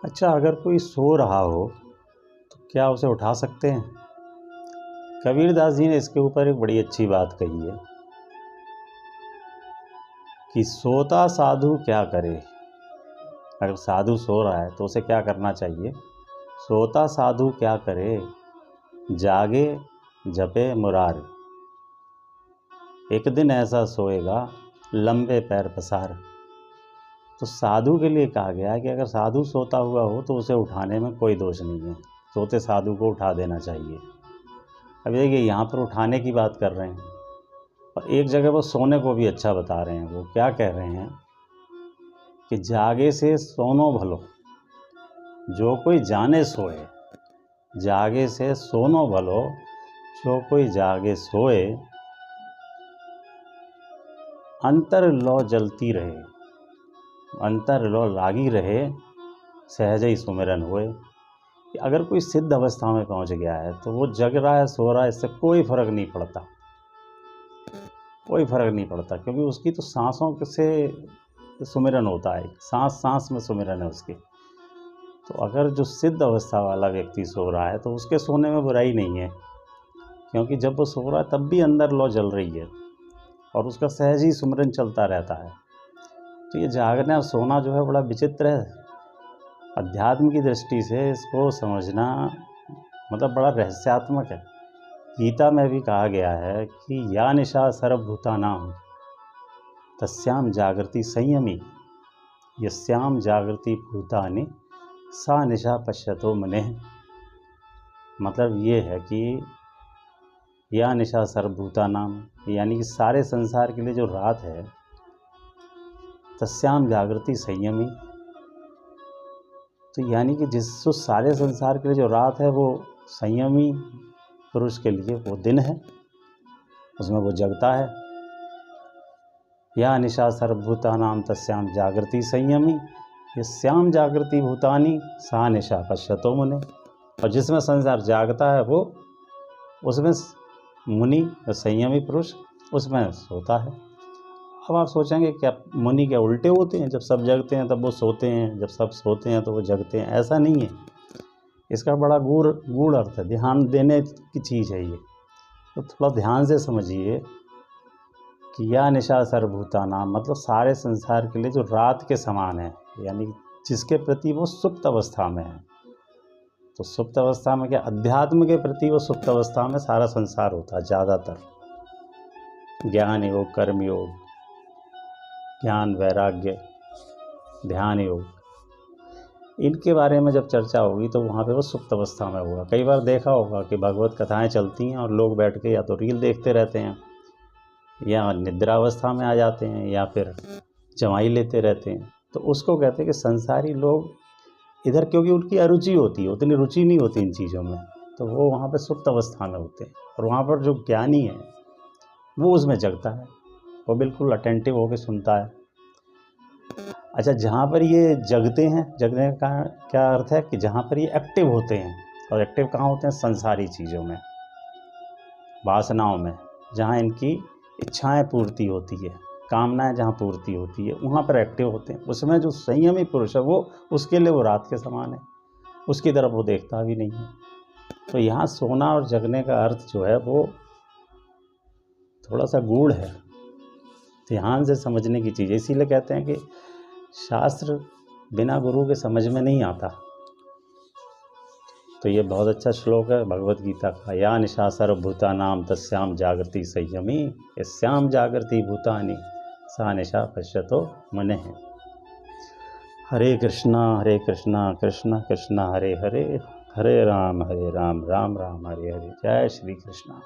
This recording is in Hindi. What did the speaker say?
अच्छा, अगर कोई सो रहा हो तो क्या उसे उठा सकते हैं? कबीरदास जी ने इसके ऊपर एक बड़ी अच्छी बात कही है कि सोता साधु क्या करे। अगर साधु सो रहा है तो उसे क्या करना चाहिए? सोता साधु क्या करे, जागे जपे मुरार। एक दिन ऐसा सोएगा लंबे पैर पसार। तो साधु के लिए कहा गया है कि अगर साधु सोता हुआ हो तो उसे उठाने में कोई दोष नहीं है, सोते साधु को उठा देना चाहिए। अब देखिए, यहाँ पर उठाने की बात कर रहे हैं और एक जगह वो सोने को भी अच्छा बता रहे हैं। वो क्या कह रहे हैं कि जागे से सोनो भलो, जो कोई जाने सोए। जागे से सोनो भलो, जो कोई जागे सोए। अंतर लो जलती रहे, अंतर लो लागी रहे, सहज ही सुमिरन होए। अगर कोई सिद्ध अवस्था में पहुंच गया है तो वो जग रहा है सो रहा है, इससे कोई फर्क नहीं पड़ता, कोई फर्क नहीं पड़ता, क्योंकि उसकी तो सांसों से सुमिरन होता है, सांस सांस में सुमिरन है उसकी। तो अगर जो सिद्ध अवस्था वाला व्यक्ति सो रहा है तो उसके सोने में बुराई नहीं है, क्योंकि जब वो सो रहा है तब भी अंदर लौ जल रही है और उसका सहज ही सुमिरन चलता रहता है। तो ये जागना और सोना जो है बड़ा विचित्र है। अध्यात्म की दृष्टि से इसको समझना मतलब बड़ा रहस्यात्मक है। गीता में भी कहा गया है कि या निशा सर्वभूतानां तस्याम जागृति संयमी, यस्याम जागृति भूतानि सा निशा पश्यतो मुनेः। मतलब ये है कि या निशा सर्वभूतानां, यानी कि सारे संसार के लिए जो रात है, तस्याम जागृति संयमी, तो यानी कि जिस सारे संसार के लिए जो रात है वो संयमी पुरुष के लिए वो दिन है, उसमें वो जगता है। या निशा सर्वभूतानां तस्याम जागृति संयमी, यस्याम जागृति भूतानि सा निशा पश्यतो मुने। और जिसमें संसार जागता है वो, उसमें मुनि संयमी पुरुष उसमें सोता है। अब आप सोचेंगे क्या मुनि क्या उल्टे होते हैं, जब सब जगते हैं तब वो सोते हैं, जब सब सोते हैं तो वो जगते हैं? ऐसा नहीं है, इसका बड़ा गूढ़ अर्थ है, ध्यान देने की चीज़ है ये। तो थोड़ा ध्यान से समझिए कि या निशा सर्वभूतानां मतलब सारे संसार के लिए जो रात के समान है, यानी जिसके प्रति वो सुप्त अवस्था में है। तो सुप्त अवस्था में क्या, अध्यात्म के प्रति वो सुप्त अवस्था में सारा संसार होता है ज़्यादातर। ज्ञान योग, कर्म योग, ज्ञान वैराग्य, ध्यान योग, इनके बारे में जब चर्चा होगी तो वहाँ पे वो सुप्त अवस्था में होगा। कई बार देखा होगा कि भगवत कथाएं चलती हैं और लोग बैठ के या तो रील देखते रहते हैं या निद्रावस्था में आ जाते हैं या फिर जमाई लेते रहते हैं। तो उसको कहते हैं कि संसारी लोग इधर, क्योंकि उनकी अरुचि होती है, उतनी रुचि नहीं होती इन चीज़ों में, तो वो वहाँ पे सुप्त अवस्था में होते हैं। और वहाँ पर जो ज्ञानी है वो उसमें जगता है, वो बिल्कुल अटेंटिव होकर सुनता है। अच्छा, जहाँ पर ये जगते हैं, जगने का क्या अर्थ है कि जहाँ पर ये एक्टिव होते हैं, और एक्टिव कहाँ होते हैं? संसारी चीज़ों में, वासनाओं में, जहाँ इनकी इच्छाएं पूर्ति होती है, कामनाएं जहाँ पूर्ति होती है, वहाँ पर एक्टिव होते हैं। उसमें जो संयमी पुरुष है वो, उसके लिए वो रात के समान है, उसकी तरफ वो देखता भी नहीं है। तो यहाँ सोना और जगने का अर्थ जो है वो थोड़ा सा गूढ़ है, ध्यान से समझने की चीज़ है। इसीलिए कहते हैं कि शास्त्र बिना गुरु के समझ में नहीं आता। तो ये बहुत अच्छा श्लोक है भगवत गीता का, या निशा सर्वभूतानां तस्याम जागृति संयमी, यस्याम जागृति भूतानि सा निशा पश्यतो मुनेः। हरे कृष्णा कृष्ण कृष्ण हरे हरे, हरे राम राम राम हरे हरे। जय श्री कृष्ण।